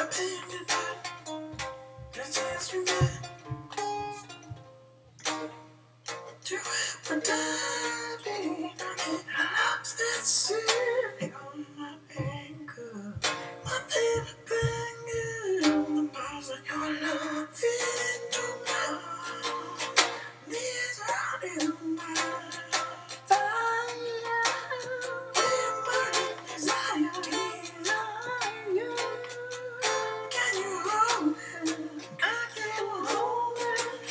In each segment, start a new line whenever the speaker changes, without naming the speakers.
Nothing to do, just as we met. To every time, baby, I lost that city on my ankle. My baby banging on the bars of your love into my heart. These are in my fire. In my desire, desire. Can you hold it? I can hold it.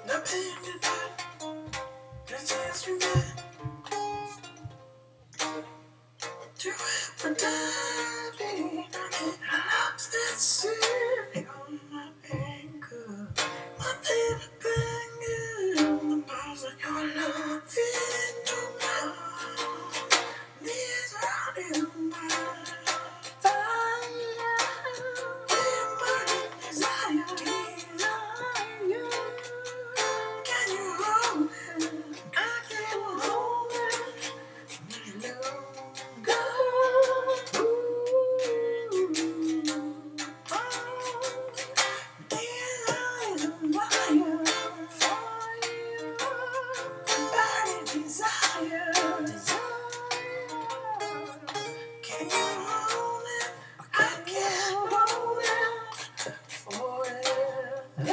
Nothing to do, just as we met. To every time, baby, I lost that city on my ankle. My baby banging on the bars of your love into my heart. These are in my fire. In my desire, desire. Can you hold it? I can hold it. Can you hold it? I can hold it forever.